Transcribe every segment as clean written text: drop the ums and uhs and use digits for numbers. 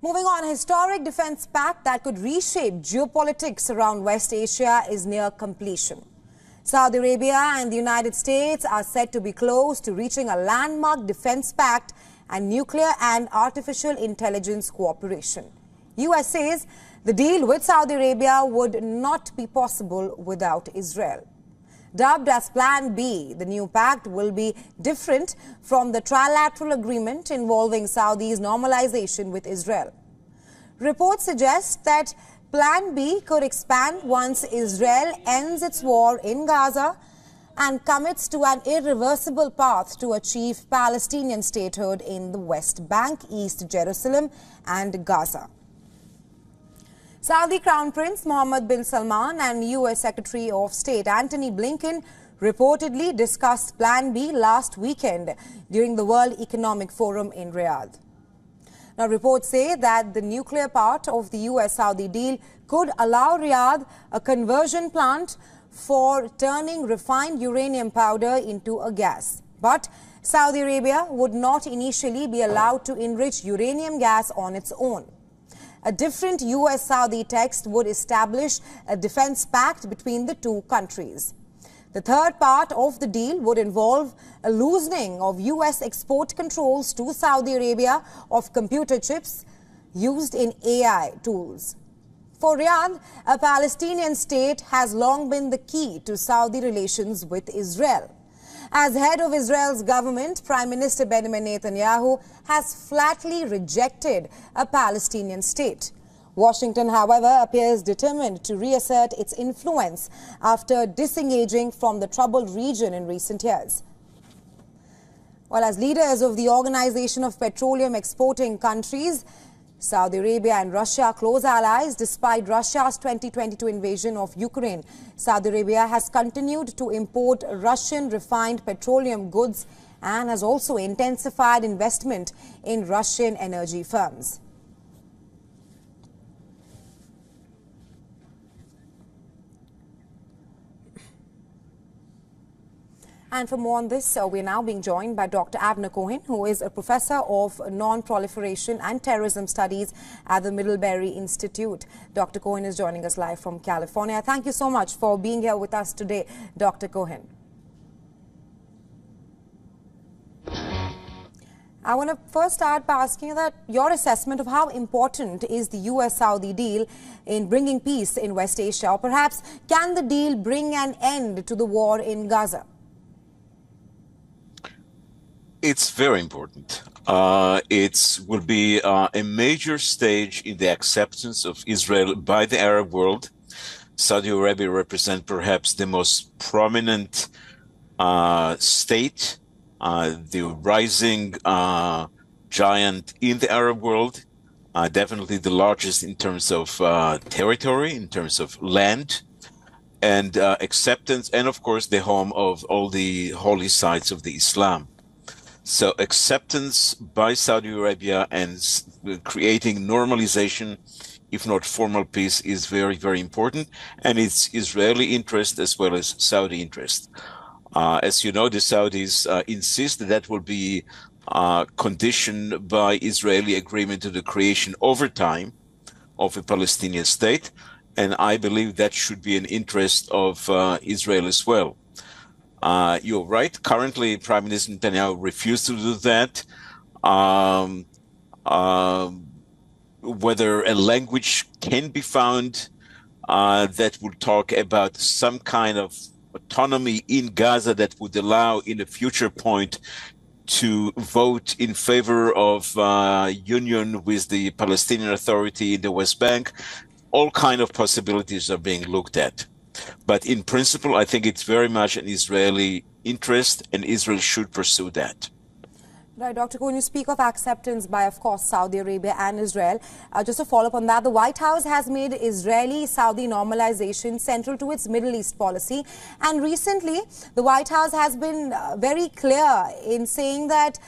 Moving on, a historic defense pact that could reshape geopolitics around West Asia is near completion. Saudi Arabia and the United States are said to be close to reaching a landmark defense pact and nuclear and artificial intelligence cooperation. US says the deal with Saudi Arabia would not be possible without Israel. Dubbed as Plan B, the new pact will be different from the trilateral agreement involving Saudi's normalization with Israel. Reports suggest that Plan B could expand once Israel ends its war in Gaza and commits to an irreversible path to achieve Palestinian statehood in the West Bank, East Jerusalem and Gaza. Saudi Crown Prince Mohammed bin Salman and US Secretary of State Antony Blinken reportedly discussed Plan B last weekend during the World Economic Forum in Riyadh. Now, reports say that the nuclear part of the US-Saudi deal could allow Riyadh a conversion plant for turning refined uranium powder into a gas. But Saudi Arabia would not initially be allowed to enrich uranium gas on its own. A different US-Saudi text would establish a defense pact between the two countries. The third part of the deal would involve a loosening of US export controls to Saudi Arabia of computer chips used in AI tools. For Riyadh, a Palestinian state has long been the key to Saudi relations with Israel. As head of Israel's government, Prime Minister Benjamin Netanyahu has flatly rejected a Palestinian state. Washington, however, appears determined to reassert its influence after disengaging from the troubled region in recent years. Well, as leaders of the Organization of Petroleum Exporting Countries, Saudi Arabia and Russia are close allies. Despite Russia's 2022 invasion of Ukraine, Saudi Arabia has continued to import Russian refined petroleum goods and has also intensified investment in Russian energy firms. And for more on this, we're now being joined by Dr. Avner Cohen, who is a professor of non-proliferation and terrorism studies at the Middlebury Institute. Dr. Cohen is joining us live from California. Thank you so much for being here with us today, Dr. Cohen. I want to first start by asking you that your assessment of how important is the US-Saudi deal in bringing peace in West Asia, or perhaps can the deal bring an end to the war in Gaza? It's very important. It will be a major stage in the acceptance of Israel by the Arab world. Saudi Arabia represents perhaps the most prominent state, the rising giant in the Arab world, definitely the largest in terms of territory, in terms of land, and acceptance, and of course the home of all the holy sites of the Islam. So acceptance by Saudi Arabia and creating normalization, if not formal peace, is very, very important. And it's Israeli interest as well as Saudi interest. As you know, the Saudis insist that will be conditioned by Israeli agreement to the creation over time of a Palestinian state. And I believe that should be an interest of Israel as well. You're right. Currently, Prime Minister Netanyahu refused to do that. Whether a language can be found that would talk about some kind of autonomy in Gaza that would allow in a future point to vote in favor of union with the Palestinian Authority in the West Bank, all kind of possibilities are being looked at. But in principle, I think it's very much an Israeli interest, and Israel should pursue that. Right, Dr. Cohen, you speak of acceptance by, of course, Saudi Arabia and Israel. Just to follow up on that, the White House has made Israeli-Saudi normalization central to its Middle East policy. And recently, the White House has been very clear in saying that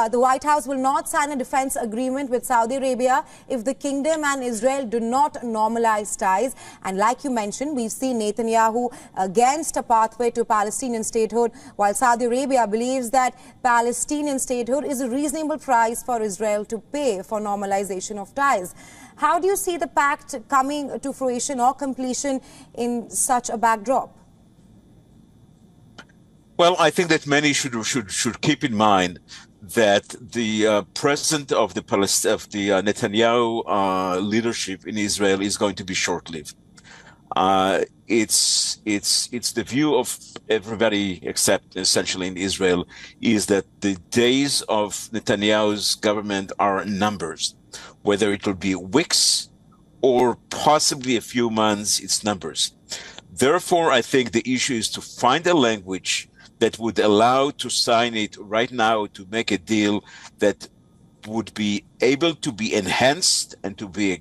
the White House will not sign a defense agreement with Saudi Arabia if the kingdom and Israel do not normalize ties. And like you mentioned, we've seen Netanyahu against a pathway to Palestinian statehood, while Saudi Arabia believes that Palestinian statehood failure is a reasonable price for Israel to pay for normalization of ties. How do you see the pact coming to fruition or completion in such a backdrop? Well, I think that many should keep in mind that the presence of the Netanyahu leadership in Israel is going to be short-lived. It's the view of everybody except essentially in Israel is that the days of Netanyahu's government are numbers. Whether it will be weeks or possibly a few months, it's numbers. Therefore, I think the issue is to find a language that would allow to sign it right now, to make a deal that would be able to be enhanced and to be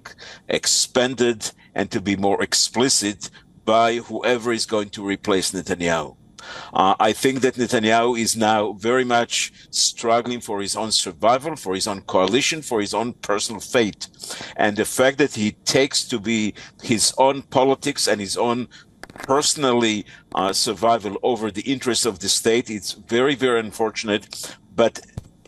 expanded and to be more explicit by whoever is going to replace Netanyahu. I think that Netanyahu is now very much struggling for his own survival, for his own coalition, for his own personal fate. And the fact that he takes to be his own politics and his own personally survival over the interests of the state, it's very, very unfortunate. But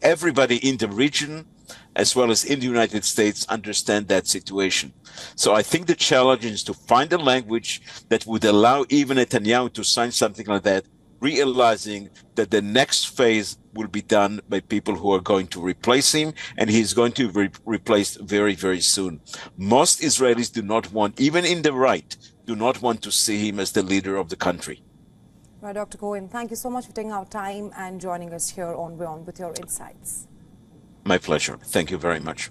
everybody in the region, as well as in the United States, understand that situation. So I think the challenge is to find a language that would allow even Netanyahu to sign something like that, realizing that the next phase will be done by people who are going to replace him, and he's going to be replaced very, very soon. Most Israelis do not want, even in the right, do not want to see him as the leader of the country. Right, Dr. Cohen, thank you so much for taking our time and joining us here on WION with your insights. My pleasure. Thank you very much.